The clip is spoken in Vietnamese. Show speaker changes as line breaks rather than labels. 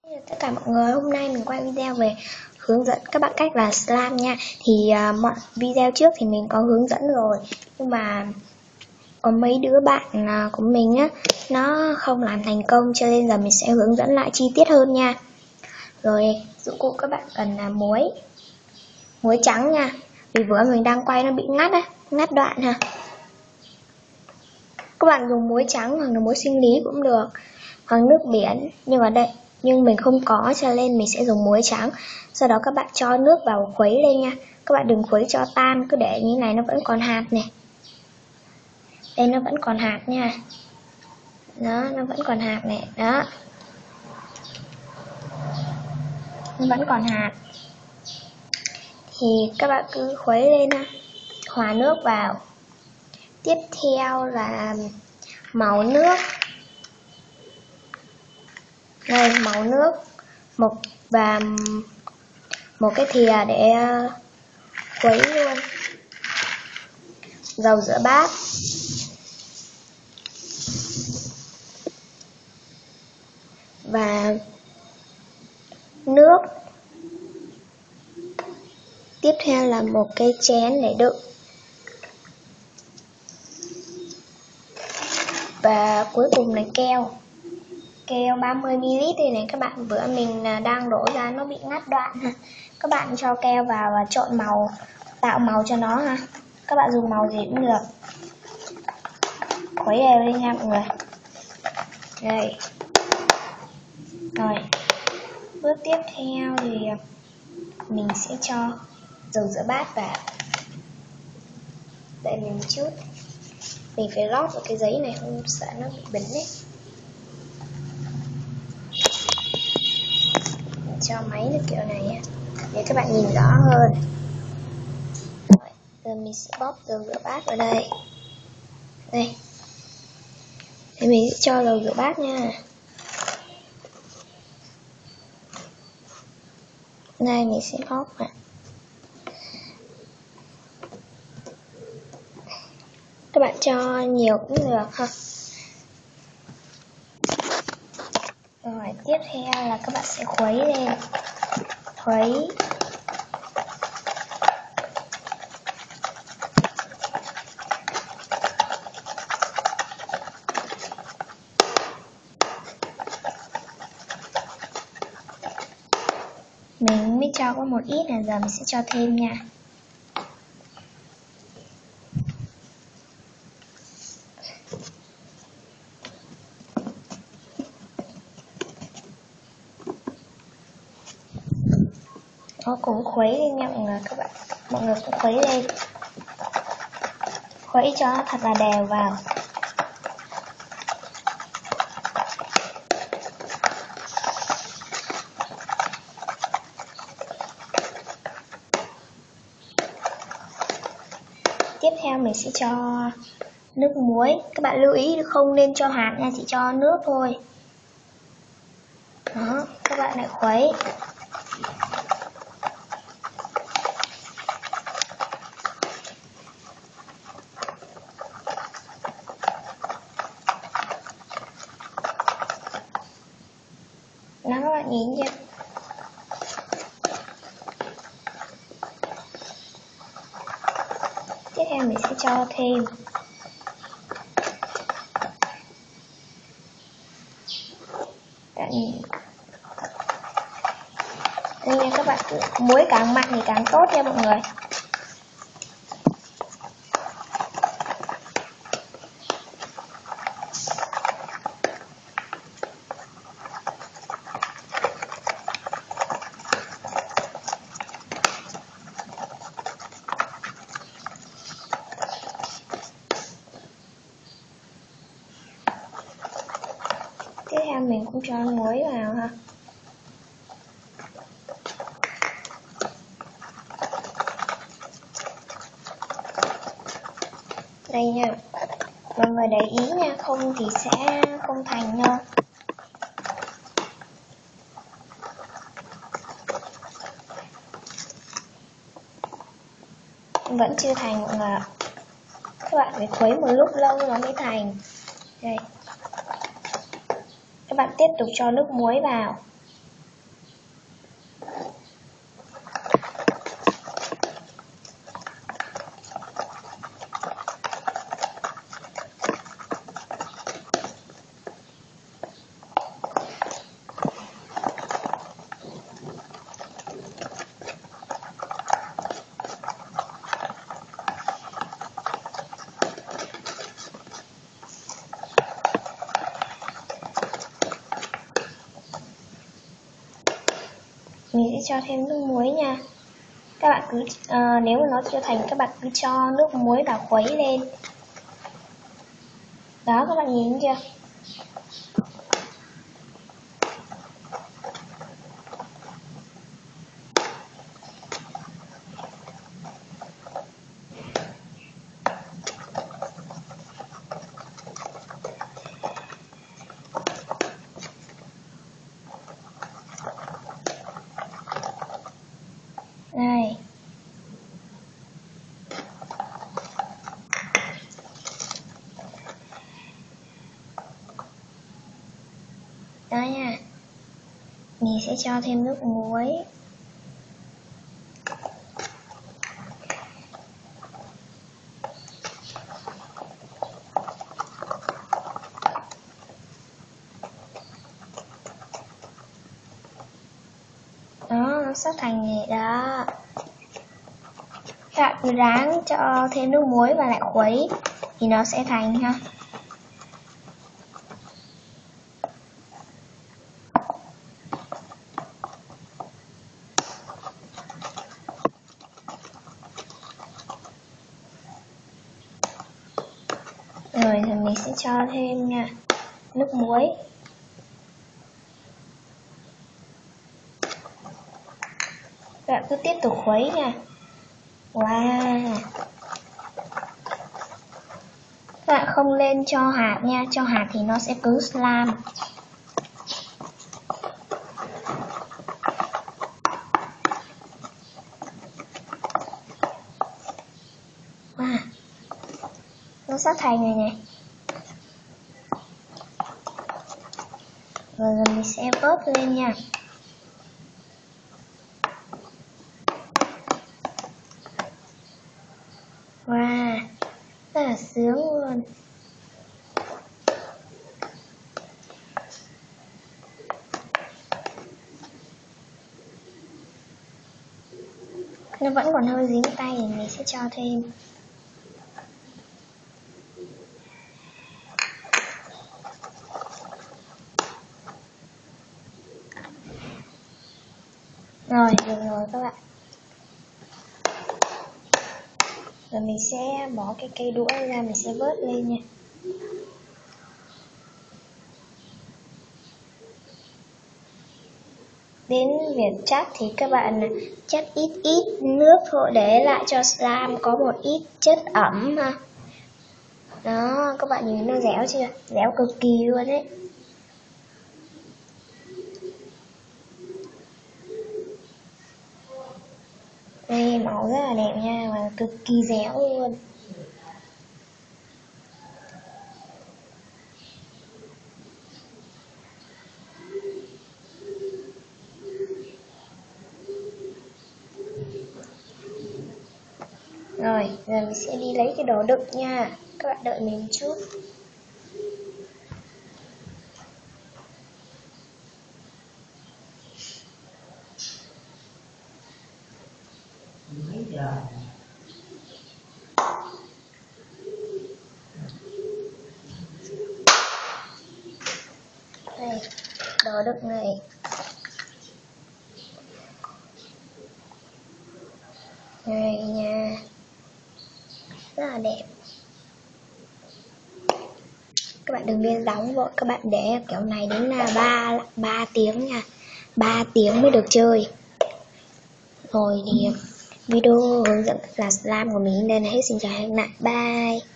Tất cả mọi người, hôm nay mình quay video về hướng dẫn các bạn cách làm slime nha. Thì mọi video trước thì mình có hướng dẫn rồi, nhưng mà có mấy đứa bạn của mình á, nó không làm thành công, cho nên giờ mình sẽ hướng dẫn lại chi tiết hơn nha. Rồi dụng cụ các bạn cần là muối trắng nha, vì vừa mình đang quay nó bị ngắt á, ngắt đoạn ha. Các bạn dùng muối trắng hoặc là muối sinh lý cũng được, hoặc nước biển, nhưng mình không có cho nên mình sẽ dùng muối trắng. Sau đó các bạn cho nước vào khuấy lên nha. Các bạn đừng khuấy cho tan, cứ để như này nó vẫn còn hạt này. Đây nó vẫn còn hạt nha. Đó, nó vẫn còn hạt này, đó. Nó vẫn còn hạt. Thì các bạn cứ khuấy lên ha. Hòa nước vào. Tiếp theo là màu nước. Đây, màu nước. Và một cái thìa để khuấy luôn. Dầu rửa bát. Và nước. Tiếp theo là một cái chén để đựng. Và cuối cùng là keo. Keo 30ml đây này các bạn, bữa mình đang đổ ra nó bị ngắt đoạn ha. Các bạn cho keo vào và trộn màu, tạo màu cho nó ha. Các bạn dùng màu gì cũng được. Khuấy đều lên nha mọi người. Đây. Rồi. Bước tiếp theo thì mình sẽ cho dầu rửa bát vào. Đợi mình một chút. Mình phải lót vào cái giấy này, không sợ nó bị bẩn đấy. Mình cho máy được kiểu này để các bạn nhìn rõ hơn. Rồi, giờ mình sẽ bóp dầu rửa bát vào đây. Đây. Thì mình sẽ cho dầu rửa bát nha. Đây mình sẽ bóp vào. Các bạn cho nhiều cũng được ha. Rồi tiếp theo là các bạn sẽ khuấy lên. Khuấy. Mình mới cho có một ít, là giờ mình sẽ cho thêm nha. Nó cũng khuấy lên nha mọi người, mọi người cũng khuấy lên. Khuấy cho nó thật là đều vào. Tiếp theo mình sẽ cho nước muối. Các bạn lưu ý không nên cho hạt nha, chỉ cho nước thôi. Đó, các bạn lại khuấy. Đó các bạn nhìn chưa? Tiếp theo mình sẽ cho thêm đây nha các bạn, muối càng mặn thì càng tốt nha mọi người. Tiếp theo mình cũng cho muối vào ha. Đây nha. Mọi người để ý nha, không thì sẽ không thành đâu. Vẫn chưa thành mọi người ạ. Các bạn phải khuấy một lúc lâu nó mới thành. Đây. Các bạn tiếp tục cho nước muối vào. Mình sẽ cho thêm nước muối nha. Các bạn cứ nếu mà nó chưa thành, các bạn cứ cho nước muối vào khuấy lên. Đó, các bạn nhìn chưa? Này. Đó nha. Mình sẽ cho thêm nước muối. Đó, nó sắp thành này đó. Các bạn cứ ráng cho thêm nước muối và lại khuấy thì nó sẽ thành ha. Rồi mình sẽ cho thêm nha, nước muối. Các bạn cứ tiếp tục khuấy nha. Wow. Các bạn không nên cho hạt nha, cho hạt thì nó sẽ cứng slime. Wow. Nó sắp thành rồi này. Rồi mình sẽ vớt lên nha. Wow, rất là sướng luôn. Nó vẫn còn hơi dính tay thì mình sẽ cho thêm. Rồi, được rồi các bạn. Rồi mình sẽ bỏ cái cây đũa ra, mình sẽ vớt lên nha. Đến việc chắc thì các bạn chắc ít nước thôi để lại cho slime có một ít chất ẩm ha. Đó, các bạn nhìn nó dẻo chưa? Dẻo cực kỳ luôn đấy. Đây, màu rất là đẹp nha, và cực kỳ dẻo luôn. Rồi, giờ mình sẽ đi lấy cái đồ đựng nha. Các bạn đợi mình một chút. Đây, đồ đựng này. Này nha. Rất là đẹp. Các bạn đừng nên đóng vội, các bạn để kiểu này đến là 3 tiếng nha. 3 tiếng mới được chơi. Rồi thì video hướng dẫn là slime của mình đây là hết. Xin chào và hẹn gặp lại. Bye.